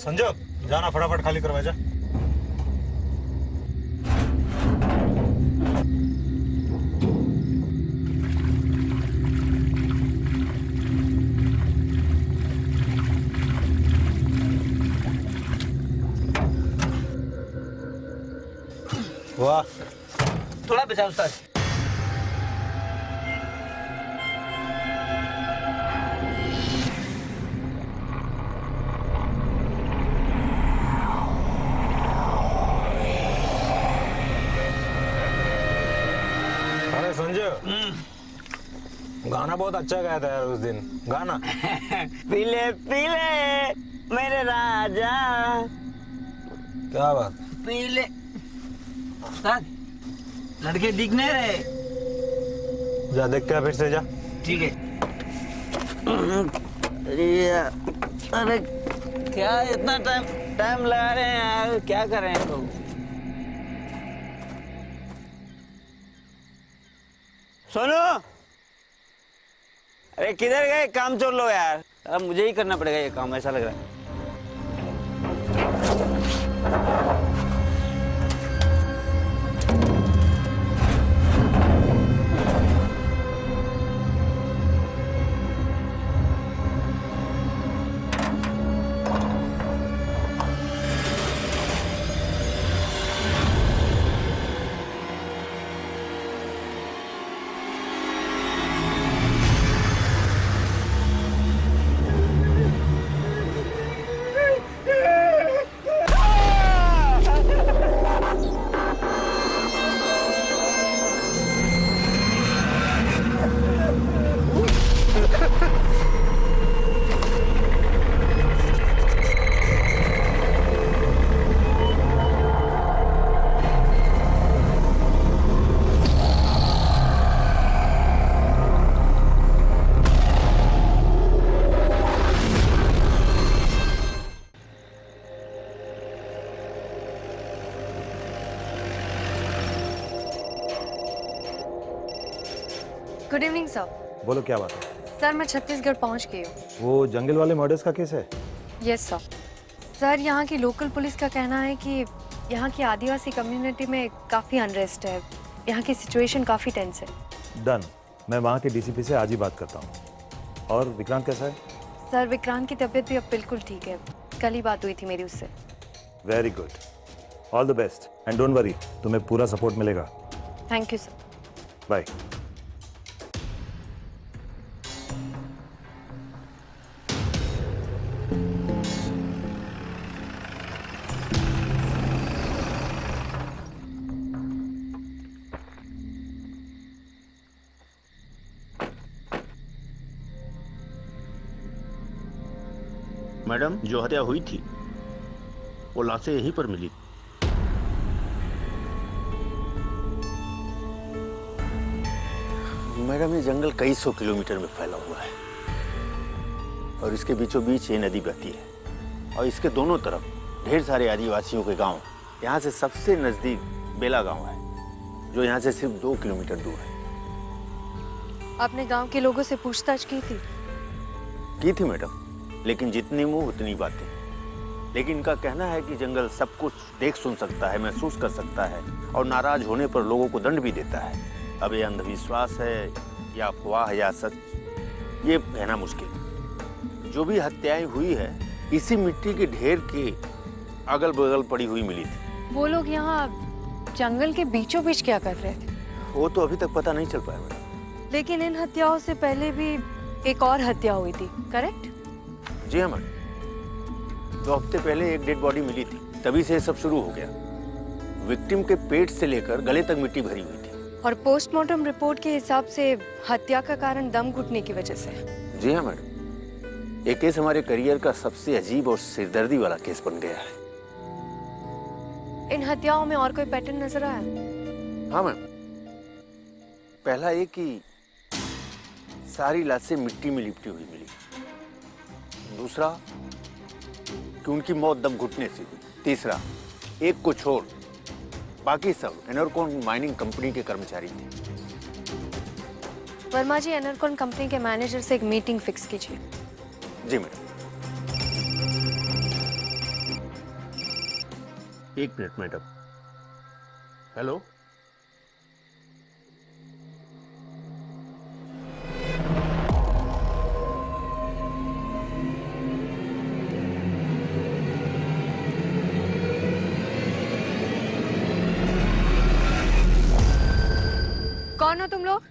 संजय जाना फटाफट खाली करवा जा। वाह, थोड़ा बचाओ उस्ताद। अरे संजय, गाना बहुत अच्छा गाया था यार उस दिन। गाना पीले पीले मेरे राजा। क्या बात। पीले उस्ताद, लड़के दिख नहीं रहे। जा देख के फिर से जा। ठीक है। अरे क्या इतना टाइम लगा रहे हैं यार, क्या कर रहे हैं लोग। सोनू, अरे किधर गए काम चोर लो यार। अब मुझे ही करना पड़ेगा ये काम, ऐसा लग रहा है। Good evening sir. बोलो क्या बात है। सर मैं छत्तीसगढ़ पहुंच गई हूँ। वो जंगल वाले मर्डर्स का केस है? Yes sir. सर यहाँ की लोकल पुलिस का कहना है कि यहाँ की आदिवासी कम्युनिटी में काफ़ी अनरेस्ट है। यहाँ की सिचुएशन काफ़ी टेंस है। डन, मैं वहाँ के डीसीपी से आज ही बात करता हूँ। और विक्रांत कैसा है? सर विक्रांत की तबीयत भी अब बिल्कुल ठीक है। कल ही बात हुई थी मेरी उससे। Very good, all the best and don't worry, तुम्हें पूरा सपोर्ट मिलेगा। Thank you sir. Bye. Madam, जो हत्या हुई थी वो लाशें यहीं पर मिली। मैडम, ये जंगल कई सौ किलोमीटर में फैला हुआ है और इसके बीचों बीच ये नदी बहती है और इसके दोनों तरफ ढेर सारे आदिवासियों के गांव। यहाँ से सबसे नजदीक बेला गांव है जो यहाँ से सिर्फ 2 किलोमीटर दूर है। आपने गांव के लोगों से पूछताछ की थी? की थी मैडम, लेकिन जितनी मुंह उतनी बातें। लेकिन इनका कहना है कि जंगल सब कुछ देख सुन सकता है, महसूस कर सकता है और नाराज होने पर लोगों को दंड भी देता है। अब ये अंधविश्वास है या अफवाह या सच, ये कहना मुश्किल। जो भी हत्याएं हुई है इसी मिट्टी के ढेर के अगल बगल पड़ी हुई मिली थी। वो लोग यहाँ जंगल के बीचों बीच क्या कर रहे थे? वो तो अभी तक पता नहीं चल पाया मैडम। लेकिन इन हत्याओं से पहले भी एक और हत्या हुई थी, करेक्ट? जी हाँ मैडम, 2 हफ्ते पहले एक डेड बॉडी मिली थी, तभी से सब शुरू हो गया। विक्टिम के पेट से लेकर गले तक मिट्टी भरी हुई थी। और पोस्टमार्टम रिपोर्ट के हिसाब से हत्या का कारण दम घुटने की वजह से। जी हाँ मैडम, ये केस हमारे करियर का सबसे अजीब और सिरदर्दी वाला केस बन गया है। इन हत्याओं में और कोई पैटर्न नजर आया? हाँ मैम, पहला ये कि सारी लाशें मिट्टी में लिपटी हुई मिली। दूसरा कि उनकी मौत दम घुटने से हुई। तीसरा, एक को छोड़ बाकी सब एनरकॉन माइनिंग कंपनी के कर्मचारी थे। वर्मा जी, एनरकॉन कंपनी के मैनेजर से एक मीटिंग फिक्स कीजिए। जी मैडम। एक मिनट मैडम। हेलो, कौन हो तुम लोग?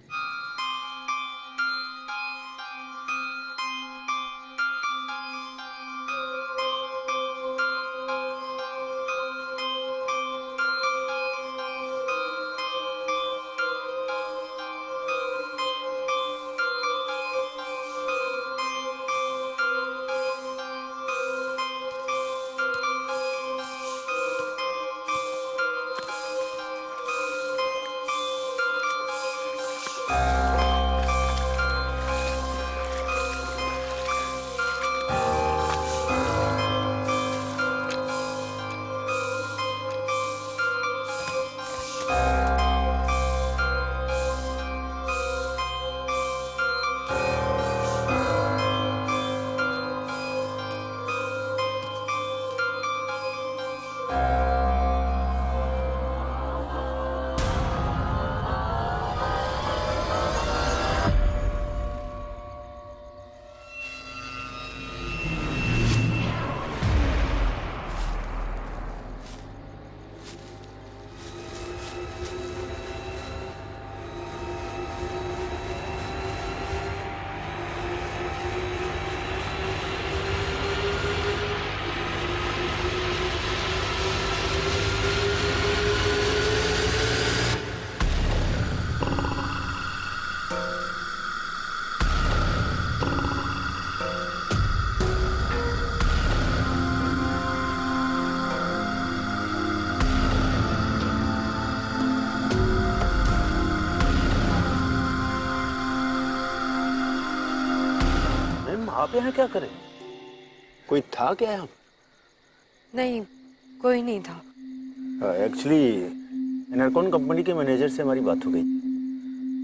आप यहाँ क्या करें? कोई था क्या यहाँ? नहीं, कोई नहीं था। एक्चुअली एनरकॉन कंपनी के मैनेजर से हमारी बात हो गई,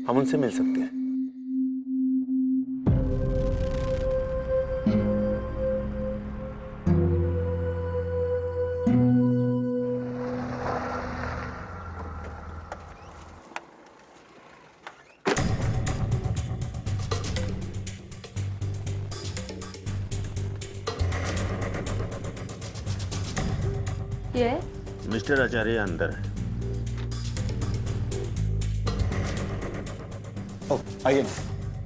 हम उनसे मिल सकते हैं। ये मिस्टर आचार्य अंदर है। आइए।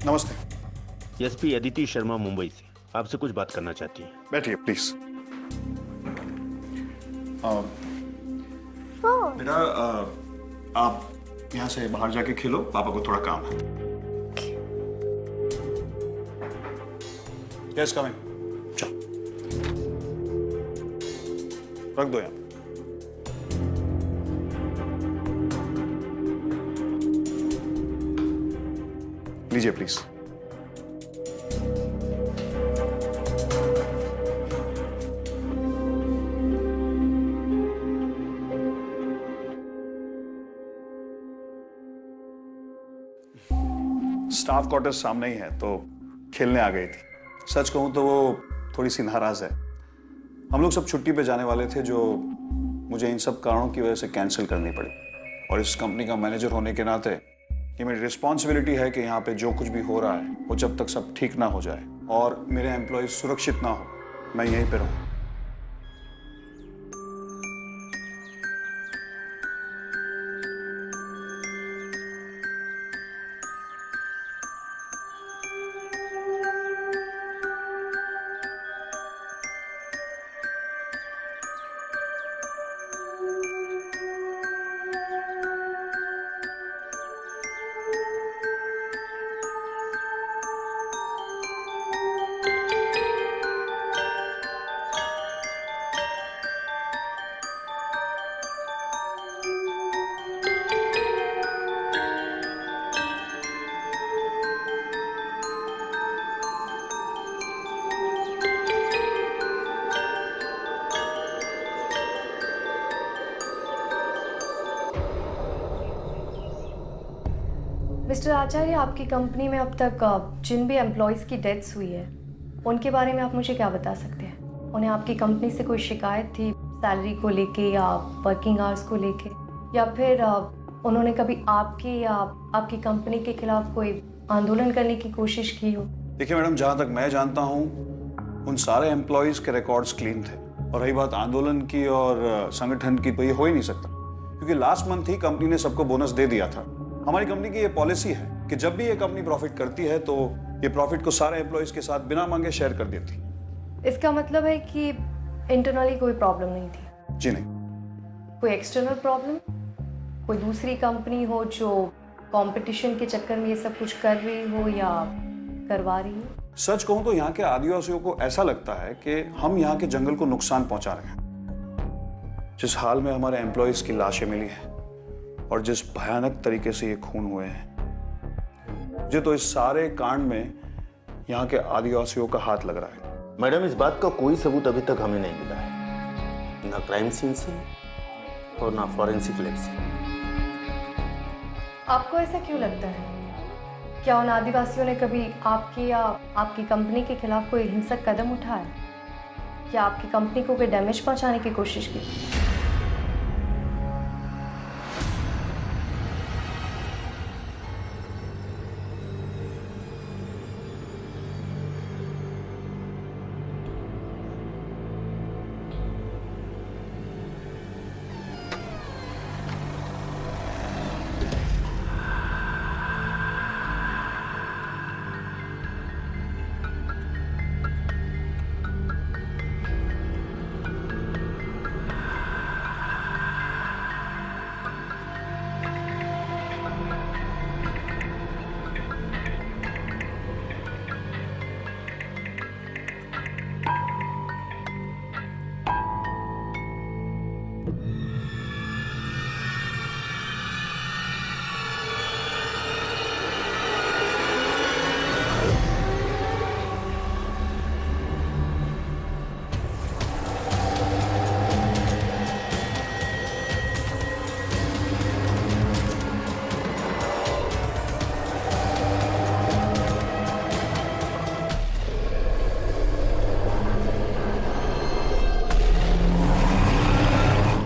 नमस्ते। एसपी अदिति शर्मा मुंबई से आपसे कुछ बात करना चाहती है। बैठिए प्लीज। बेटा आप यहाँ से बाहर जाके खेलो, पापा को थोड़ा काम है। Yes coming. चलो रख दो यहाँ। लीजिए प्लीज। स्टाफ क्वार्टर्स सामने ही है, तो खेलने आ गई थी। सच कहूं तो वो थोड़ी सी नाराज है। हम लोग सब छुट्टी पे जाने वाले थे, जो मुझे इन सब कारणों की वजह से कैंसिल करनी पड़ी। और इस कंपनी का मैनेजर होने के नाते ये मेरी रिस्पॉन्सिबिलिटी है कि यहाँ पे जो कुछ भी हो रहा है वो जब तक सब ठीक ना हो जाए और मेरे एम्प्लॉय सुरक्षित ना हो, मैं यहीं पे रहूं। मिस्टर आचार्य, आपकी कंपनी में अब तक जिन भी एम्प्लॉयज़ की डेथ्स हुई है उनके बारे में आप मुझे क्या बता सकते हैं? उन्हें आपकी कंपनी से कोई शिकायत थी, सैलरी को लेके या वर्किंग आवर्स को लेके, या फिर उन्होंने कभी आपकी या आपकी कंपनी के खिलाफ कोई आंदोलन करने की कोशिश की हो? देखिए मैडम, जहाँ तक मैं जानता हूँ उन सारे एम्प्लॉयज के रिकॉर्ड्स क्लीन थे। और रही बात आंदोलन की और संगठन की, तो ये हो ही नहीं सकता, क्योंकि लास्ट मंथ ही कंपनी ने सबको बोनस दे दिया था। हमारी कंपनी की ये पॉलिसी है कि जब भी ये कंपनी प्रॉफिट करती है तो ये प्रॉफिट को सारे एम्प्लॉयज के साथ बिना मांगे शेयर कर देती। इसका मतलब है कि इंटरनली कोई प्रॉब्लम नहीं थी? जी नहीं। कोई एक्सटर्नल प्रॉब्लम? कोई दूसरी कंपनी हो जो कंपटीशन के चक्कर में ये सब कुछ कर रही हो या करवा रही हो? सच कहूं तो यहाँ के आदिवासियों को ऐसा लगता है कि हम यहाँ के जंगल को नुकसान पहुंचा रहे हैं। जिस हाल में हमारे एम्प्लॉयज की लाशें मिली हैं और जिस भयानक तरीके से ये खून हुए हैं, मुझे तो इस सारे कांड में यहाँ के आदिवासियों का हाथ लग रहा है। मैडम, इस बात का कोई सबूत अभी तक हमें नहीं मिला है, ना क्राइम सीन से और ना फॉरेंसिक लैब से। आपको ऐसा क्यों लगता है? क्या उन आदिवासियों ने कभी आपकी या आपकी कंपनी के खिलाफ कोई हिंसक कदम उठाया? क्या आपकी कंपनी को कोई डैमेज पहुंचाने की कोशिश की?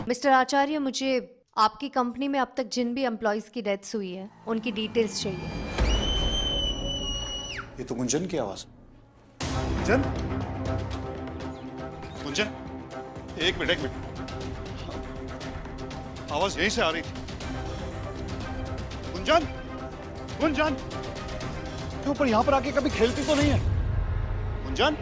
मिस्टर आचार्य, मुझे आपकी कंपनी में अब तक जिन भी एम्प्लॉयज की डेथ्स हुई है उनकी डिटेल्स चाहिए। ये तो गुंजन की आवाज। गुंजन? गुंजन, एक मिनट। आवाज यहीं से आ रही थी। गुंजन, गुंजन, क्यों पर यहां पर आके कभी खेलती तो नहीं है? गुंजन?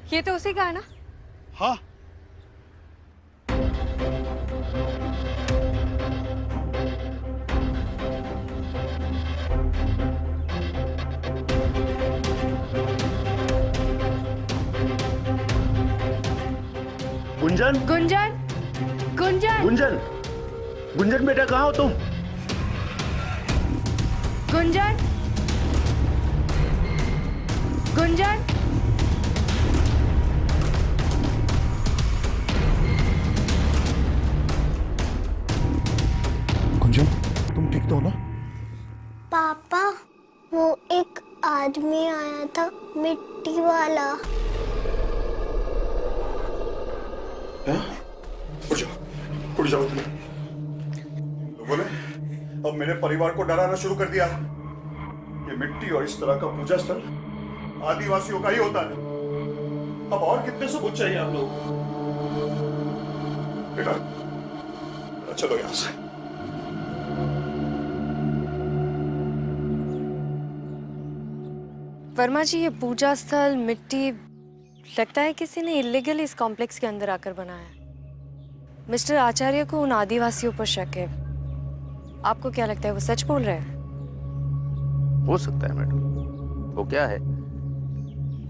ये तो उसी का है ना? हाँ। गुंजन, गुंजन, गुंजन, गुंजन, गुंजन बेटा, कहाँ हो तुम? गुंजन, गुंजन, गुंजन, तुम ठीक तो हो ना? पापा, वो एक आदमी आया था, मिट्टी वाला। उठ जाओ तुम। लोगों ने अब मेरे परिवार को डराना शुरू कर दिया। ये मिट्टी और इस तरह का पूजा स्थल आदिवासियों का ही होता है। अब और कितने सबूत चाहिए आप लोग? बेटा, चलो यहां से। वर्मा जी, ये पूजा स्थल, मिट्टी, लगता है किसी ने इलीगल इस कॉम्प्लेक्स के अंदर आकर बनाया है। मिस्टर आचार्य को उन आदिवासियों पर शक है। आपको क्या लगता है, वो सच बोल रहे हैं? हो सकता है मैडम। वो क्या है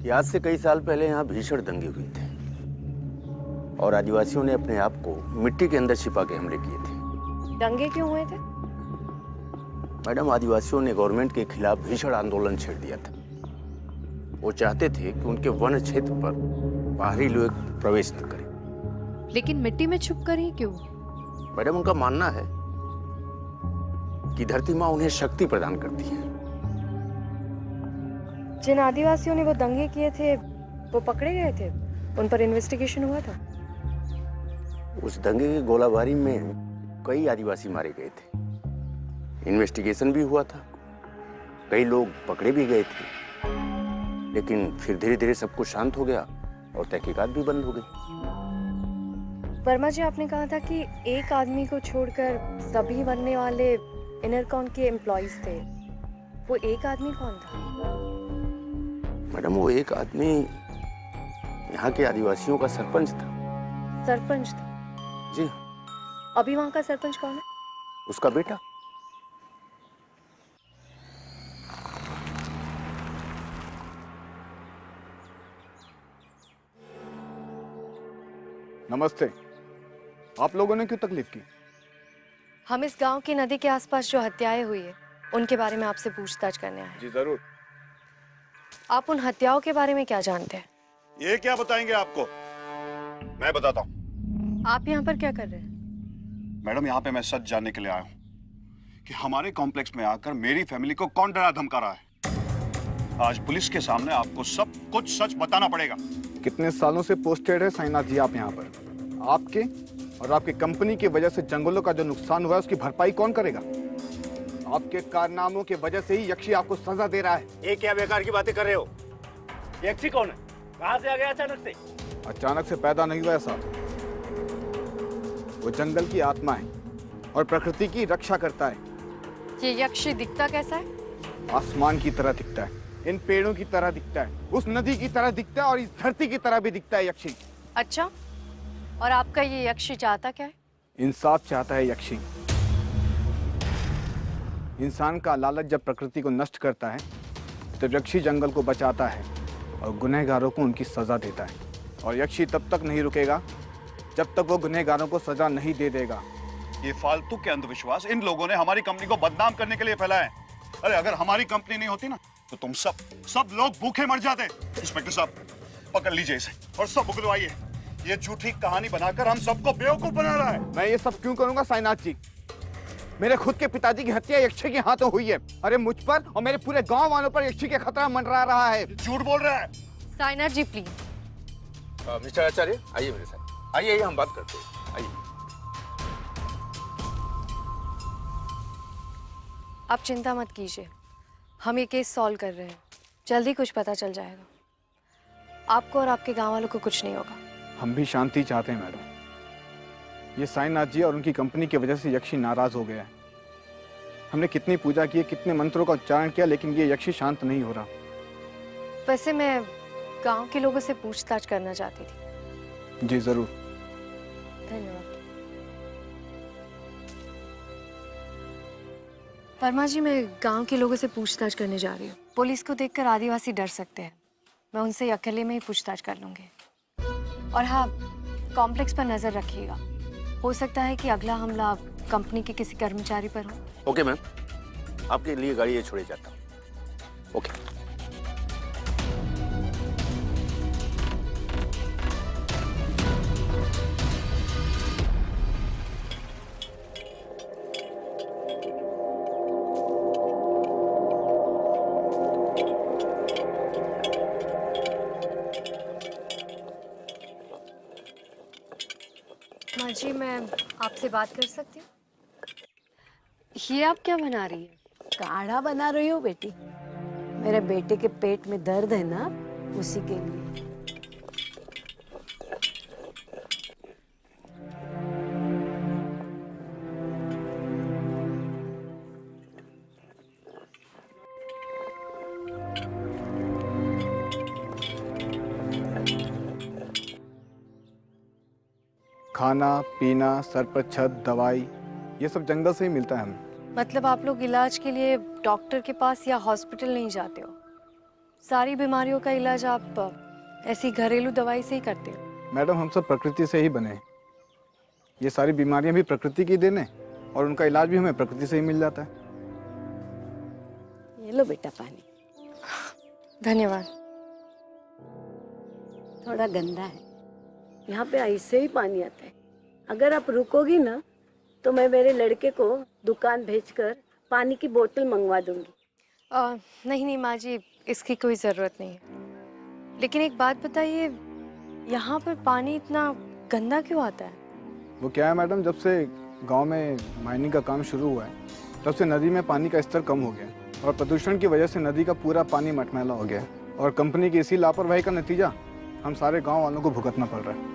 कि आज से कई साल पहले यहाँ भीषण दंगे हुए थे और आदिवासियों ने अपने आप को मिट्टी के अंदर छिपा के हमले किए थे। दंगे क्यों हुए थे? मैडम, आदिवासियों ने गवर्नमेंट के खिलाफ भीषण आंदोलन छेड़ दिया था। वो चाहते थे कि उनके वन क्षेत्र पर बाहरी लोग प्रवेश न करें। लेकिन मिट्टी में छुप कर ही क्यों? मैडम, उनका मानना है कि धरती माँ उन्हें शक्ति प्रदान करती है। जिन आदिवासियों ने वो दंगे किए थे वो पकड़े गए थे, उन पर इन्वेस्टिगेशन हुआ था। उस दंगे की गोलाबारी में कई आदिवासी मारे गए थे, इन्वेस्टिगेशन भी हुआ था, कई लोग पकड़े भी गए थे, लेकिन फिर धीरे धीरे सब कुछ शांत हो गया और तहकीकात भी बंद हो गई। वर्मा जी, आपने कहा था कि एक आदमी को छोड़कर सभी बनने वाले इनरकॉन के एम्प्लॉइज थे। वो एक आदमी कौन था? मैडम, वो एक आदमी यहाँ के आदिवासियों का सरपंच था। सरपंच था? जी। अभी वहाँ का सरपंच कौन है? उसका बेटा। नमस्ते। आप लोगों ने क्यों तकलीफ की? हम इस गांव की नदी के आसपास जो हत्याएं हुई है उनके बारे में आपसे पूछताछ करने आए। जी जरूर। आप उन हत्याओं के बारे में क्या जानते हैं? ये क्या बताएंगे आपको? मैं बताता हूँ। आप यहाँ पर क्या कर रहे हैं? मैडम, यहाँ पे मैं सच जानने के लिए आया हूँ कि हमारे कॉम्प्लेक्स में आकर मेरी फैमिली को कौन डरा धमका रहा है। आज पुलिस के सामने आपको सब कुछ सच बताना पड़ेगा। कितने सालों से पोस्टेड है साईनाथ जी आप यहाँ पर? आपके और आपकी कंपनी की वजह से जंगलों का जो नुकसान हुआ है उसकी भरपाई कौन करेगा? आपके कारनामों की वजह से ही यक्षी आपको सजा दे रहा है। ये क्या बेकार की बातें कर रहे हो? यक्षी कौन है? कहाँ से आ गया अचानक से? अचानक से पैदा नहीं हुआ ऐसा। वो जंगल की आत्मा है और प्रकृति की रक्षा करता है। ये यक्षी दिखता कैसा है? आसमान की तरह दिखता है, इन पेड़ों की तरह दिखता है, उस नदी की तरह दिखता है और इस धरती की तरह भी दिखता है यक्षी। अच्छा, और आपका ये यक्षी चाहता क्या है? इंसाफ चाहता है यक्षी। इंसान का लालच जब प्रकृति को नष्ट करता है तो यक्षी जंगल को बचाता है और गुनहगारों को उनकी सजा देता है। और यक्षी तब तक नहीं रुकेगा जब तक वो गुनहगारों को सजा नहीं दे देगा। ये फालतू के अंधविश्वास इन लोगों ने हमारी कंपनी को बदनाम करने के लिए फैलाए। अरे अगर हमारी कंपनी नहीं होती ना तो तुम सब लोग भूखे मर जाते। इंस्पेक्टर साहब, पकड़ लीजिए इसे और सब बुलवाइए। ये झूठी कहानी बनाकर हम सबको बेवकूफ बना रहा है। मैं ये सब क्यों करूंगा साईनाथ जी? मेरे खुद के पिताजी की हत्या यक्षी के हाथों हुई है। अरे मुझ पर और मेरे पूरे गांव वालों पर यक्षी के खतरा मंडरा रहा है। झूठ बोल रहा है। साईनाथ जी प्लीज। मिस्टर आचार्य, आइए मेरे साथ। आइए हम बात करते हैं। आइए। आप चिंता मत कीजिए, हम ये केस सॉल्व कर रहे हैं, जल्दी कुछ पता चल जाएगा। आपको और आपके गांव वालों को कुछ नहीं होगा। हम भी शांति चाहते हैं मैडम। ये साईनाथ जी और उनकी कंपनी की वजह से यक्षी नाराज हो गया है। हमने कितनी पूजा की, कितने मंत्रों का उच्चारण किया, लेकिन ये यक्षी शांत नहीं हो रहा। वैसे मैं गांव के लोगों से पूछताछ करना चाहती थी। जी जरूर। धन्यवाद। वर्मा जी, मैं गांव के लोगों से पूछताछ करने जा रही हूँ। पुलिस को देखकर आदिवासी डर सकते हैं। मैं उनसे अकेले में ही पूछताछ कर लूंगी। और हाँ, कॉम्प्लेक्स पर नजर रखिएगा। हो सकता है कि अगला हमला कंपनी के किसी कर्मचारी पर हो। ओके मैम, आपके लिए गाड़ी ये छोड़े जाता हूँ। ओके। माँ जी, मैं आपसे बात कर सकती हूँ? ये आप क्या बना रही है? काढ़ा बना रही हूँ बेटी। मेरे बेटे के पेट में दर्द है ना, उसी के लिए। खाना पीना, सर पर छत, दवाई, ये सब जंगल से ही मिलता है हमें। मतलब आप लोग इलाज के लिए डॉक्टर के पास या हॉस्पिटल नहीं जाते हो? सारी बीमारियों का इलाज आप ऐसी घरेलू दवाई से ही करते हो? मैडम, हम सब प्रकृति से ही बने हैं। ये सारी बीमारियां भी प्रकृति की देन है और उनका इलाज भी हमें प्रकृति से ही मिल जाता है। ये लो बेटा पानी। धन्यवाद। थोड़ा गंदा है, यहाँ पे ऐसे ही पानी आता है। अगर आप रुकोगी ना तो मैं मेरे लड़के को दुकान भेजकर पानी की बोतल मंगवा दूंगी। नहीं नहीं माँ जी, इसकी कोई ज़रूरत नहीं है। लेकिन एक बात बताइए, यहाँ पर पानी इतना गंदा क्यों आता है? वो क्या है मैडम, जब से गांव में माइनिंग का काम शुरू हुआ है तब से नदी में पानी का स्तर कम हो गया और प्रदूषण की वजह से नदी का पूरा पानी मटमैला हो गया है। और कंपनी की इसी लापरवाही का नतीजा हम सारे गांव वालों को भुगतना पड़ रहा है।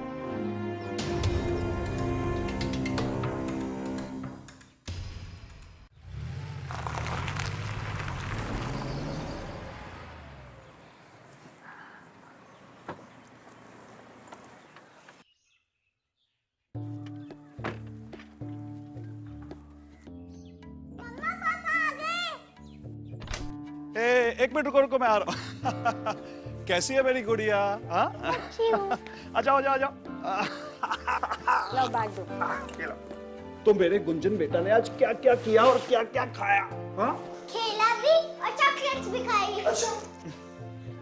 एक मिनट रुको रुको, मैं आ रहा हूँ। कैसी है मेरी गुड़िया? हाँ? आ जाओ आ जाओ आ जाओ। लो बैग दो। तो मेरे गुंजन बेटा ने आज क्या क्या किया और क्या क्या खाया? हाँ? खेला भी और चॉकलेट्स भी खाई।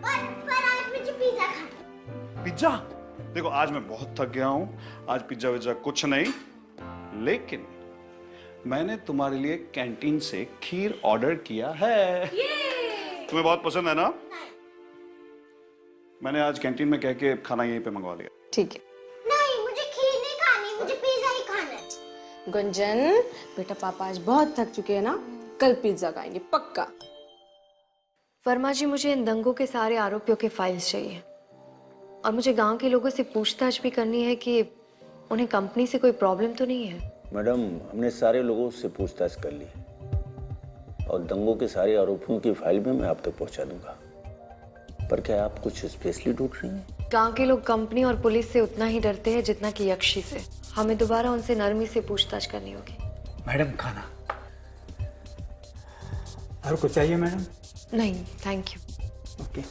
पर आज मुझे पिज्जा खाना। पिज्जा? देखो आज मैं बहुत थक गया हूँ, आज पिज्जा विज्जा कुछ नहीं, लेकिन मैंने तुम्हारे लिए कैंटीन से खीर ऑर्डर किया है। तुम्हें बहुत पसंद है ना? मैंने आज कैंटीन में कह के खाना यहीं पे मंगवा लिया। ठीक है। नहीं, मुझे खीर नहीं खानी, मुझे पिज्जा ही खाना है। गुंजन बेटा, पापा आज बहुत थक चुके हैं ना, कल पिज्जा खाएंगे पक्का। वर्मा जी, मुझे इन दंगों के सारे आरोपियों के फाइल्स चाहिए और मुझे गांव के लोगों से पूछताछ भी करनी है कि उन्हें कंपनी से कोई प्रॉब्लम तो नहीं है। मैडम, हमने सारे लोगों से पूछताछ कर ली और दंगों के सारे आरोपियों की फाइल भी मैं आप तक पहुंचा दूंगा। पर क्या आप कुछ स्पेशली ढूंढ रही हैं? गांव के लोग कंपनी और पुलिस से उतना ही डरते हैं जितना कि यक्षी से। हमें दोबारा उनसे नरमी से पूछताछ करनी होगी। मैडम खाना और कुछ चाहिए मैडम? नहीं थैंक यू। ओके।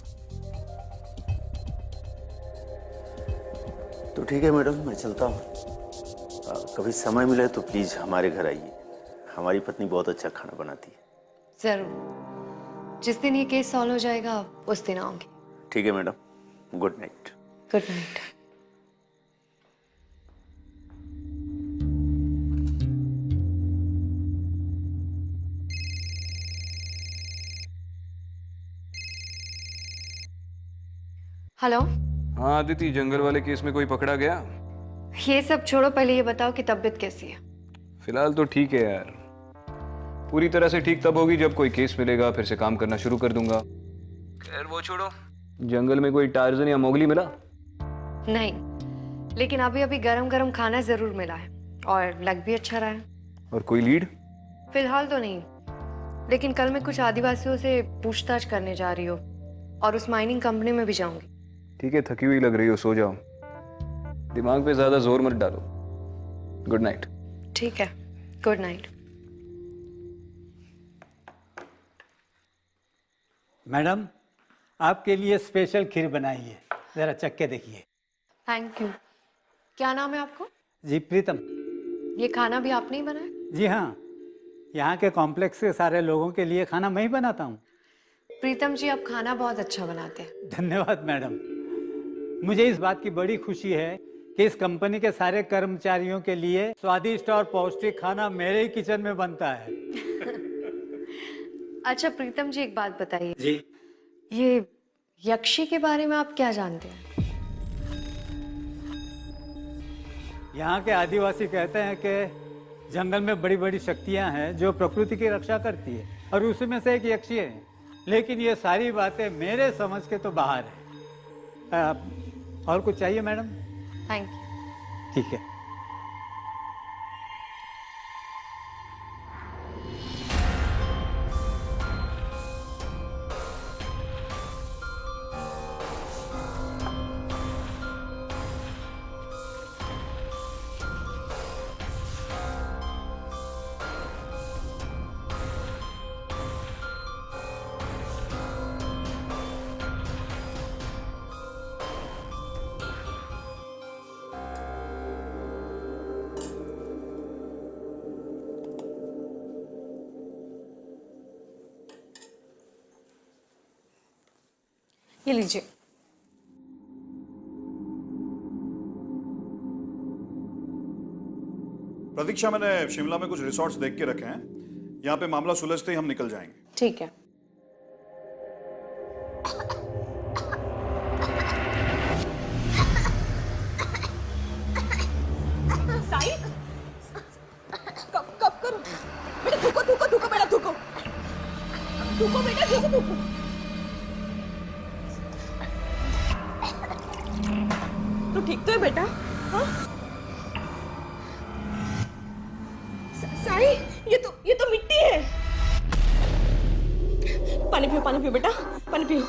तो ठीक है मैडम, मैं चलता हूँ। कभी समय मिले तो प्लीज हमारे घर आइए, हमारी पत्नी बहुत अच्छा खाना बनाती है। जरूर, जिस दिन ये केस सॉल्व हो जाएगा उस दिन आऊंगी। ठीक है madam, good night. Good night. Hello. हाँ अदिति, जंगल वाले केस में कोई पकड़ा गया? ये सब छोड़ो, पहले ये बताओ कि तबीयत कैसी है? फिलहाल तो ठीक है यार, पूरी तरह से ठीक तब होगी जब कोई केस मिलेगा, फिर से काम करना शुरू कर दूंगा। खैर वो छोड़ो, जंगल में कोई टार्जन या मोगली मिला? नहीं, लेकिन अभी अभी गरम गरम खाना जरूर मिला है और लग भी अच्छा रहा है। और कोई लीड? फिलहाल तो नहीं, लेकिन कल मैं कुछ आदिवासियों से पूछताछ करने जा रही हूँ और उस माइनिंग कंपनी में भी जाऊंगी। ठीक है, थकी हुई लग रही हो, सो जाओ, दिमाग पे ज्यादा जोर मत डालो। Good night. ठीक है, गुड नाइट। मैडम आपके लिए स्पेशल खीर बनाई है, जरा चख के देखिए। Thank you. क्या नाम है आपको? जी प्रीतम। ये खाना भी आपने ही बनाया? जी हाँ, यहाँ के कॉम्प्लेक्स के सारे लोगों के लिए खाना मैं ही बनाता हूँ। प्रीतम जी, आप खाना बहुत अच्छा बनाते हैं। धन्यवाद मैडम। मुझे इस बात की बड़ी खुशी है कि इस कंपनी के सारे कर्मचारियों के लिए स्वादिष्ट और पौष्टिक खाना मेरे ही किचन में बनता है। अच्छा प्रीतम जी, एक बात बताइए जी। ये यक्षी के बारे में आप क्या जानते हैं? यहाँ के आदिवासी कहते हैं कि जंगल में बड़ी बड़ी शक्तियाँ हैं जो प्रकृति की रक्षा करती है और उसी में से एक यक्षी है, लेकिन ये सारी बातें मेरे समझ के तो बाहर है। और कुछ चाहिए मैडम? Thank you. ठीक है। ये लीजिए। प्रतीक्षा, मैंने शिमला में कुछ रिसोर्ट्स देख के रखे हैं, यहाँ पे मामला सुलझते ही हम निकल जाएंगे। ठीक है। साई, कब करूं? बेटा थूको थूको थूको बेटा थूको। थूको बेटा थूको थूको। तू ठीक तो है बेटा? हाँ? साई, ये तो मिट्टी है। पानी पियो बेटा, पानी पियो।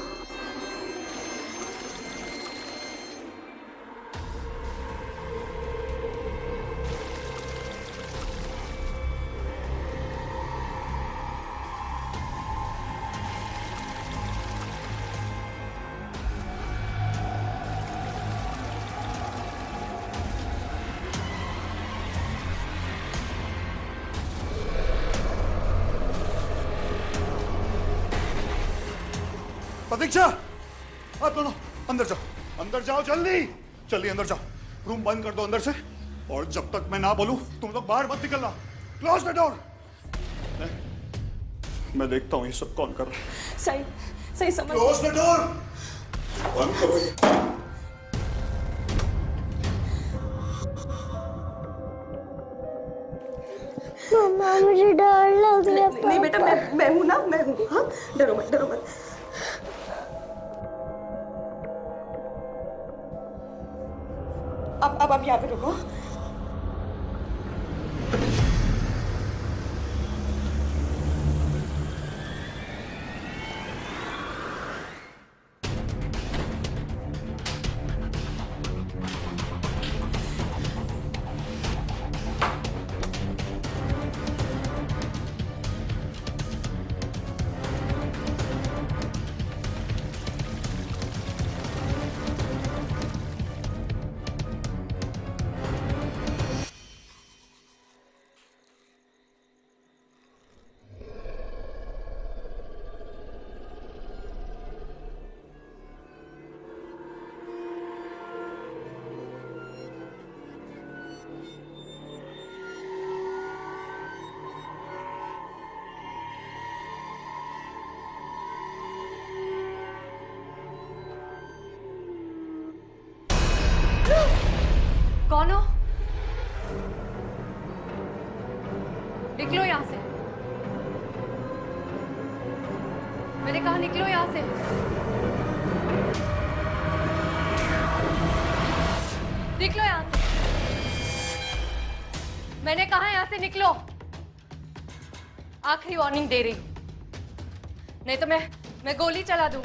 प्रतीक्षा, आप दोनों अंदर जाओ जल्दी जल्दी अंदर जाओ। रूम बंद कर दो अंदर से, और जब तक मैं ना बोलूं तुम लोग बाहर मत निकलना। Close the door. मैं देखता हूं ये सब कौन कर रहा है। सही समझ। Close the door. बंद करो ये। मम्मा मुझे डर लग रहा है। नहीं बेटा, मैं हूं ना, मैं हूं। हाँ, डरो मत। अब आप यहाँ पे रुको। कौन हो? निकलो यहाँ से। मैंने कहा निकलो यहाँ से। निकलो यहाँ से। मैंने कहा यहाँ से निकलो। आखिरी वार्निंग दे रही हूं, नहीं तो मैं गोली चला दूं।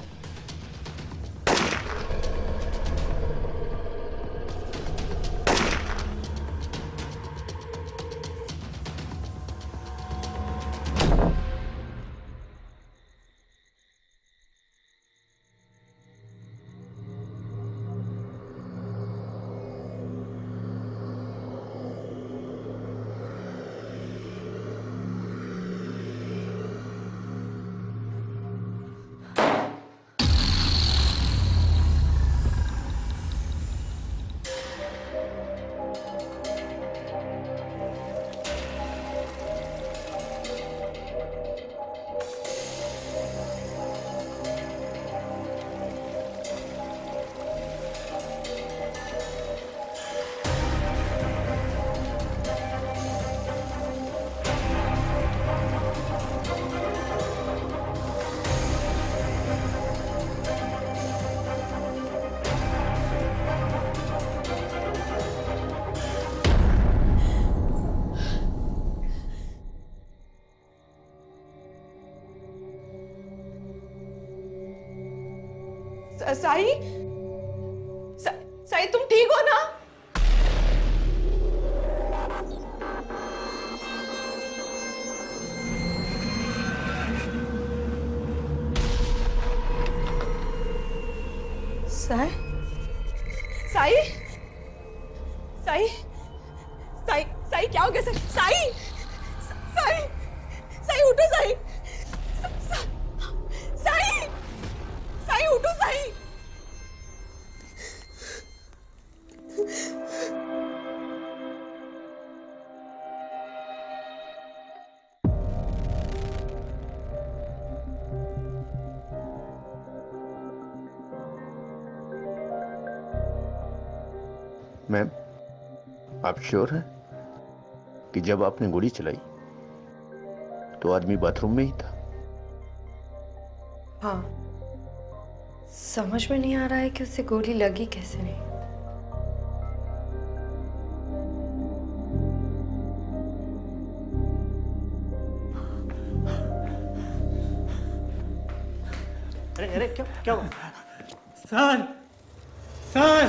साई तुम ठीक हो ना? साई साई साई साई साई क्या हो गया? साई साई साई उठो। साई साई साई उठो। साई मैम, आप श्योर हैं कि जब आपने गोली चलाई तो आदमी बाथरूम में ही था? हाँ, समझ में नहीं आ रहा है कि उससे गोली लगी कैसे नहीं। अरे अरे क्या क्या हुआ? सर सर,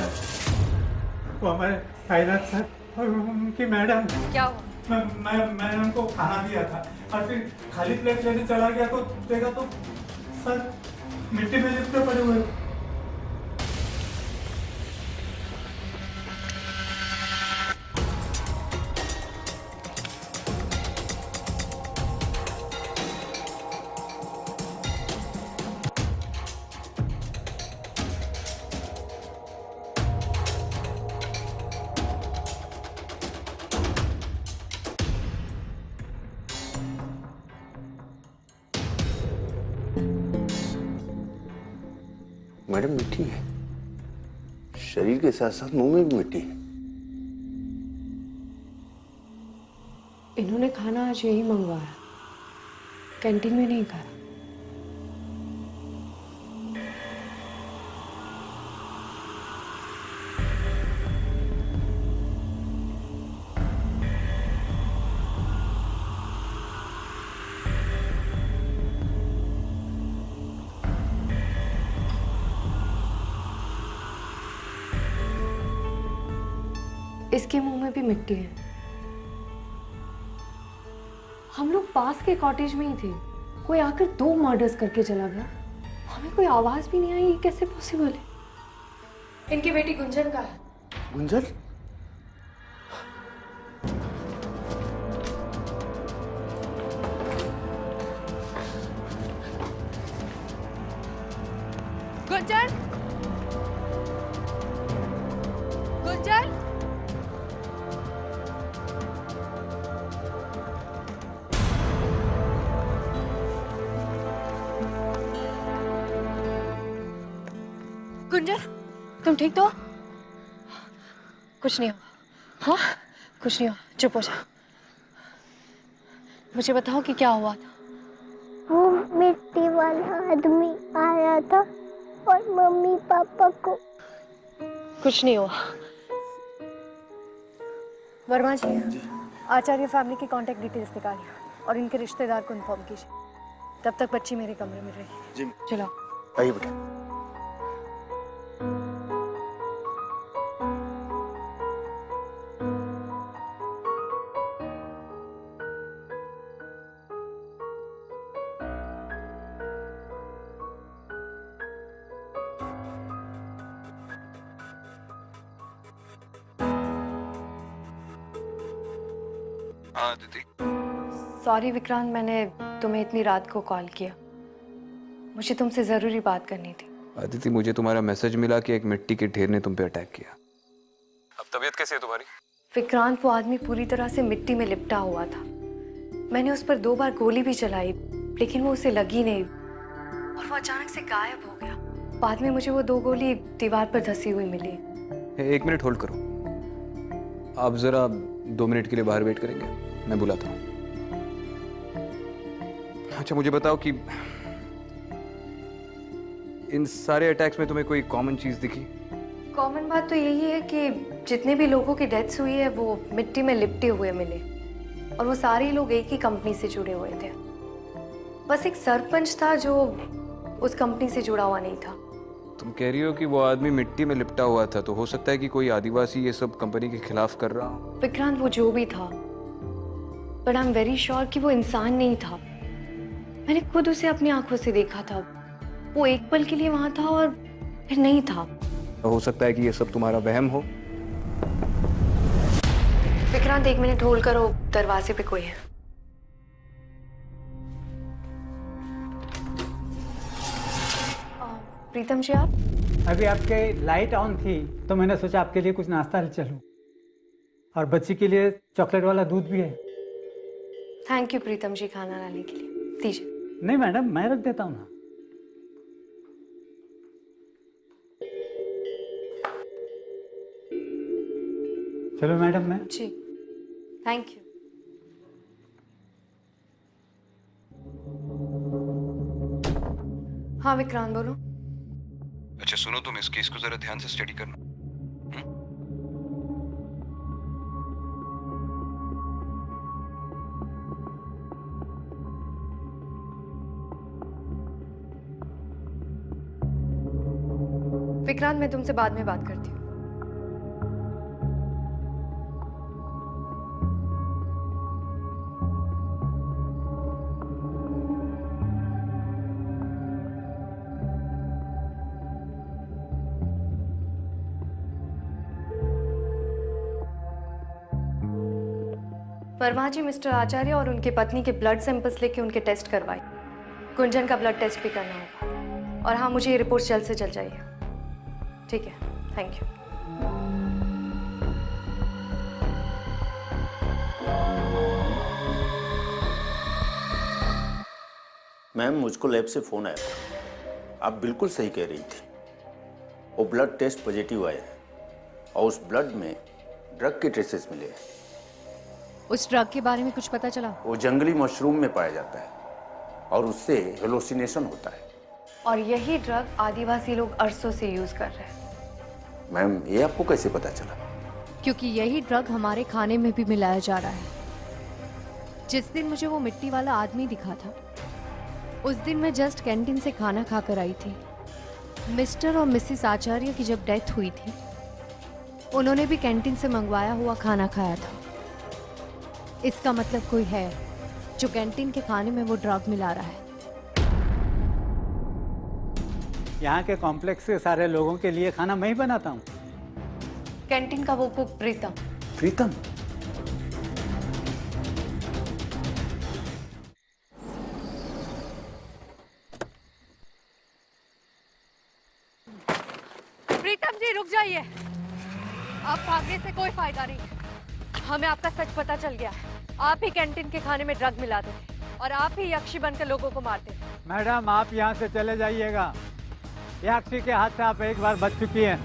वो हमारे कायनात सर और उनकी मैडम। क्या हुआ? मैंने उनको खाना दिया था और फिर खाली प्लेट लेने चला गया तो देखा तो सर मिट्टी में लिपटे पड़े हुए। मैडम, मिट्टी है, शरीर के साथ साथ मुंह में भी मिट्टी है। इन्होंने खाना आज यही मंगवाया, कैंटीन में नहीं खाया। इसके मुंह में भी मिट्टी है। हम लोग पास के कॉटेज में ही थे, कोई आकर 2 मर्डर्स करके चला गया, हमें कोई आवाज भी नहीं आई। ये कैसे पॉसिबल है? इनकी बेटी गुंजन का है। गुंजन? गुंजन, गुंजन, गुंजन, तुम ठीक तो? कुछ नहीं हुआ? हाँ, कुछ नहीं हुआ, चुप हो जा। मुझे बताओ कि क्या हुआ था। वो मिट्टी वाला आदमी आया था और मम्मी पापा को। कुछ नहीं हुआ। वर्मा जी, आचार्य फैमिली की कांटेक्ट डिटेल्स निकालिए और इनके रिश्तेदार को इन्फॉर्म कीजिए। तब तक बच्ची मेरे कमरे में रहेगी। जी। चलो आइए बेटा। हाँ दीदी। सॉरी विक्रांत, मैंने तुम्हें इतनी रात को कॉल किया। मुझे तुमसे जरूरी बात करनी थी। अदिति, मुझे तुम्हारा मैसेज मिला कि एक मिट्टी के ढेर ने तुम पे अटैक किया। अब तबीयत कैसी है तुम्हारी? विक्रांत, वो आदमी पूरी तरह से मिट्टी में लिपटा हुआ था। मैंने उस पर 2 बार गोली भी चलाई, लेकिन वो उसे लगी नहीं और वो अचानक से गायब हो गया। बाद में मुझे वो 2 गोली दीवार पर धसी हुई मिली। 1 मिनट होल्ड करो, आप जरा 2 मिनट के लिए बाहर वेट करेंगे, मैं बुलाता हूँ। अच्छा मुझे बताओ कि इन सारे अटैक्स में तुम्हें कोई कॉमन चीज दिखी? कॉमन बात तो यही है कि जितने भी लोगों की डेथ्स हुई है वो मिट्टी में लिपटे हुए मिले और वो सारे लोग एक ही कंपनी से जुड़े हुए थे। बस एक सरपंच था जो उस कंपनी से जुड़ा हुआ नहीं था। तुम कह रही हो कि वो आदमी मिट्टी में लिपटा हुआ था, तो हो सकता है कि कोई आदिवासी ये सब कंपनी के खिलाफ कर रहा हो। विक्रांत, वो जो भी था, but I am very sure कि वो इंसान नहीं था। मैंने खुद उसे अपनी आंखों से देखा था। वो एक पल के लिए वहां था और फिर नहीं था। तो हो सकता है कि ये सब तुम्हारा वहम हो। विक्रांत, 1 मिनट होल्ड करो, दरवाजे पे कोई है। प्रीतम जी, आप? अभी आपके लाइट ऑन थी तो मैंने सोचा आपके लिए कुछ नाश्ता ले चलूं, और बच्ची के लिए चॉकलेट वाला दूध भी है। थैंक यू प्रीतम जी, खाना लाने के लिए। दीजिए। नहीं मैडम, मैं रख देता हूँ ना। चलो मैडम मैं। जी थैंक यू। हाँ विक्रांत बोलो। अच्छा सुनो, तुम इस केस को जरा ध्यान से स्टडी करना। विक्रांत मैं तुमसे बाद में बात करती हूँ। वर्मा जी मिस्टर आचार्य और उनकी पत्नी के ब्लड सैंपल्स लेके उनके टेस्ट करवाए। कुंजन का ब्लड टेस्ट भी करना होगा। और हाँ मुझे ये रिपोर्ट जल्द से जल्द चाहिए। ठीक है थैंक यू। मैम मुझको लैब से फोन आया था। आप बिल्कुल सही कह रही थी। वो ब्लड टेस्ट पॉजिटिव आया है और उस ब्लड में ड्रग के ट्रेसेस मिले हैं। उस ड्रग के बारे में कुछ पता चला? वो जंगली मशरूम में पाया जाता है और उससे हेलोसिनेशन होता है। और यही ड्रग आदिवासी लोग अरसों से यूज कर रहे हैं। मैम ये आपको कैसे पता चला? क्योंकि यही ड्रग हमारे खाने में भी मिलाया जा रहा है। जिस दिन मुझे वो मिट्टी वाला आदमी दिखा था उस दिन मैं जस्ट कैंटीन से खाना खाकर आई थी। मिस्टर और मिसेस आचार्य की जब डेथ हुई थी उन्होंने भी कैंटीन से मंगवाया हुआ खाना खाया था। इसका मतलब कोई है जो कैंटीन के खाने में वो ड्रग मिला रहा है। यहाँ के कॉम्प्लेक्स के सारे लोगों के लिए खाना मैं ही बनाता हूँ। कैंटीन का वो कुक प्रीतम। प्रीतम? प्रीतम जी रुक जाइए। आप भागने से कोई फायदा नहीं। हमें आपका सच पता चल गया है। आप ही कैंटीन के खाने में ड्रग मिलाते थे और आप ही यक्षी बनकर लोगों को मारते थे। मैडम आप यहाँ से चले जाइएगा। यक्षी के हाथ से आप एक बार बच चुकी हैं,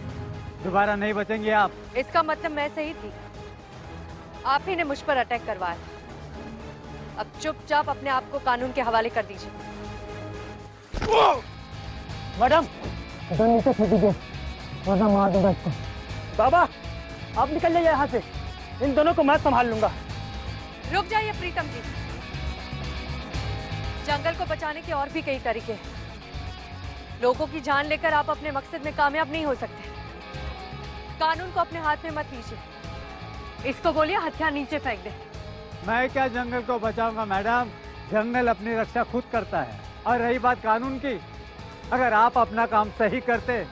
दोबारा नहीं बचेंगे आप। इसका मतलब मैं सही थी। आप ही ने मुझ पर अटैक करवाया था। अब चुपचाप अपने आप को कानून के हवाले कर दीजिए। मैडम गन नीचे फेंक दीजिए वरना मार दूंगा इसको। बाबा आप निकल जाइए यहाँ से, इन दोनों को मैं संभाल लूंगा। रुक जाइए प्रीतम जी। जंगल को बचाने के और भी कई तरीके हैं। लोगों की जान लेकर आप अपने मकसद में कामयाब नहीं हो सकते। कानून को अपने हाथ में मत लीजिए। इसको बोलिए हथियार नीचे फेंक दे। मैं क्या जंगल को बचाऊंगा मैडम, जंगल अपनी रक्षा खुद करता है। और रही बात कानून की, अगर आप अपना काम सही करते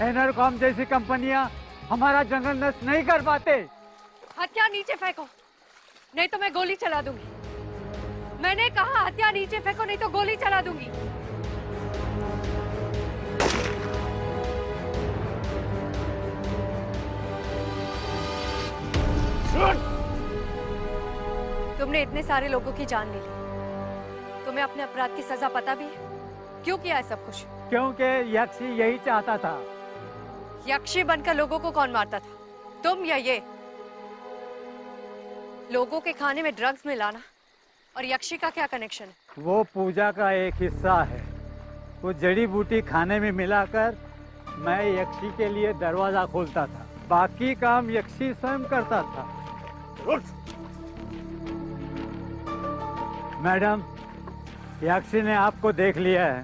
एनरकॉम जैसी कंपनियां हमारा जंगल नष्ट नहीं कर पाते। हथियार नीचे फेंको नहीं तो मैं गोली चला दूंगी। मैंने कहा हथियार नीचे फेंको नहीं तो गोली चला दूंगी। तुमने इतने सारे लोगों की जान ले ली। तुम्हें अपने अपराध की सजा पता भी है? क्यों किया है सब कुछ? क्योंकि यक्षी यही चाहता था। यक्षी बनकर लोगों को कौन मारता था, तुम या ये? लोगों के खाने में ड्रग्स मिलाना और यक्षी का क्या कनेक्शन है? वो पूजा का एक हिस्सा है। वो जड़ी बूटी खाने में मिलाकर मैं यक्षी के लिए दरवाजा खोलता था, बाकी काम यक्षी स्वयं करता था। मैडम यक्षी ने आपको देख लिया है,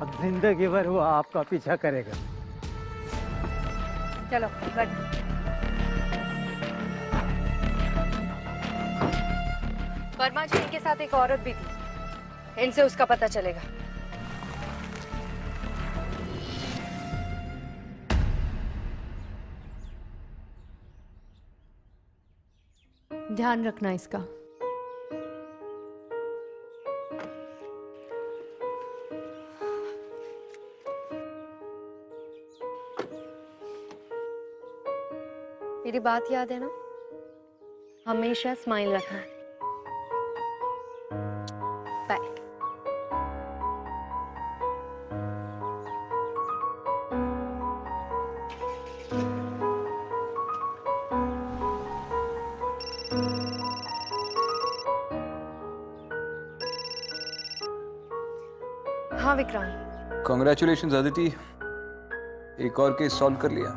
अब जिंदगी भर वो आपका पीछा करेगा। चलो बैठो। वर्मा जी के साथ एक औरत भी थी, इनसे उसका पता चलेगा। ध्यान रखना इसका। मेरी बात याद है ना, हमेशा स्माइल रखना। बाय। हाँ विक्रांत। कॉन्ग्रेचुलेशन अदिति, एक और केस सॉल्व कर लिया।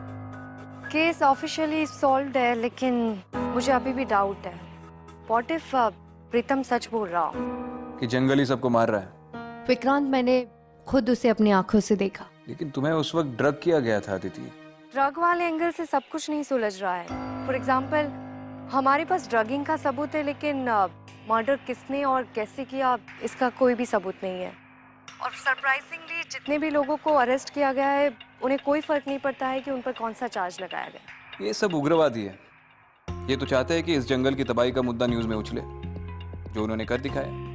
केस ऑफिशियली सॉल्व्ड है, लेकिन मुझे अभी भी डाउट है। व्हाट इफ प्रीतम सच बोल रहा हो कि जंगल ही सबको मार रहा है। विक्रांत, मैंने खुद उसे अपनी आंखों से देखा। लेकिन तुम्हें उस वक्त ड्रग किया गया था अदिति। ड्रग वाले एंगल से सब कुछ नहीं सुलझ रहा है। फॉर एग्जाम्पल, हमारे पास ड्रगिंग का सबूत है, लेकिन मर्डर किसने और कैसे किया इसका कोई भी सबूत नहीं है। और सरप्राइजिंगली जितने भी लोगों को अरेस्ट किया गया है, उन्हें कोई फर्क नहीं पड़ता है कि उन पर कौन सा चार्ज लगाया गया। ये सब उग्रवादी है। ये तो चाहते हैं कि इस जंगल की तबाही का मुद्दा न्यूज में उछले, जो उन्होंने कर दिखाया।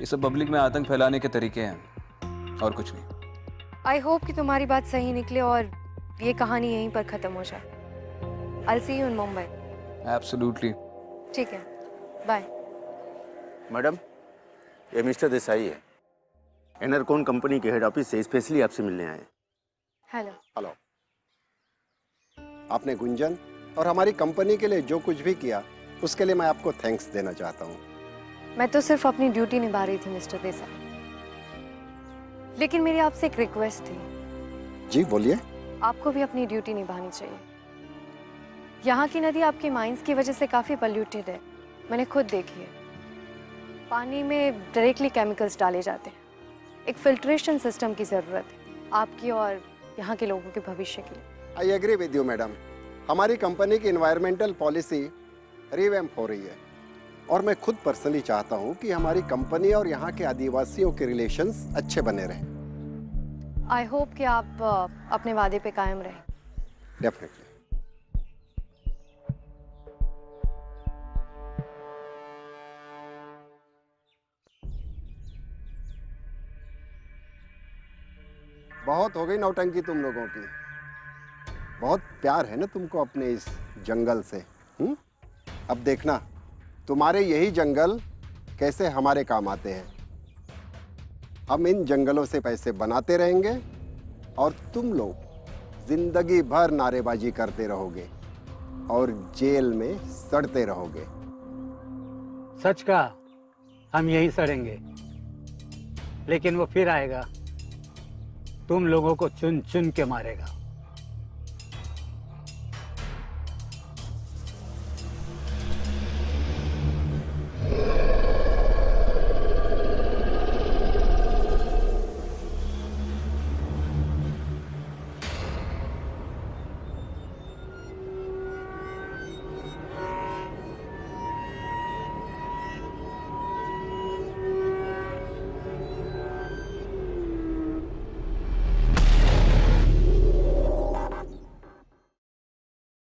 ये सब पब्लिक में आतंक फैलाने के तरीके हैं, और कुछ नहीं। आई होप कि तुम्हारी बात सही निकले और ये कहानी यहीं पर खत्म हो जाए। I'll see you in Mumbai. Absolutely. ठीक है, बाय। मैडम, ये मिस्टर देसाई है, एनरकॉन कंपनी के हेड ऑफिस से स्पेशली आपसे मिलने आए। हेलो। हेलो। आपने गुंजन और हमारी कंपनी के लिए जो कुछ भी किया, उसके लिए मैं आपको थैंक्स देना चाहता हूँ। मैं तो सिर्फ अपनी ड्यूटी निभा रही थी मिस्टर देसाई, लेकिन मेरी आपसे एक रिक्वेस्ट थी। जी बोलिए। आपको भी अपनी ड्यूटी निभानी चाहिए। यहाँ की नदी आपकी माइंस की वजह से काफी पॉल्यूटेड है, मैंने खुद देखी है। पानी में डायरेक्टली केमिकल्स डाले जाते हैं। एक फिल्ट्रेशन सिस्टम की जरूरत है आपकी और यहाँ के लोगों के भविष्य के लिए। I agree with you madam. हमारी कंपनी की एनवायरमेंटल पॉलिसी रिवैम्प हो रही है, और मैं खुद पर्सनली चाहता हूँ कि हमारी कंपनी और यहाँ के आदिवासियों के रिलेशंस अच्छे बने रहें। आई होप कि आप अपने वादे पे कायम रहें। डेफिनेटली। बहुत हो गई नौटंकी तुम लोगों की। बहुत प्यार है ना तुमको अपने इस जंगल से। अब देखना तुम्हारे यही जंगल कैसे हमारे काम आते हैं। हम इन जंगलों से पैसे बनाते रहेंगे और तुम लोग जिंदगी भर नारेबाजी करते रहोगे और जेल में सड़ते रहोगे। सच का हम यही सड़ेंगे, लेकिन वो फिर आएगा, तुम लोगों को चुन चुन के मारेगा।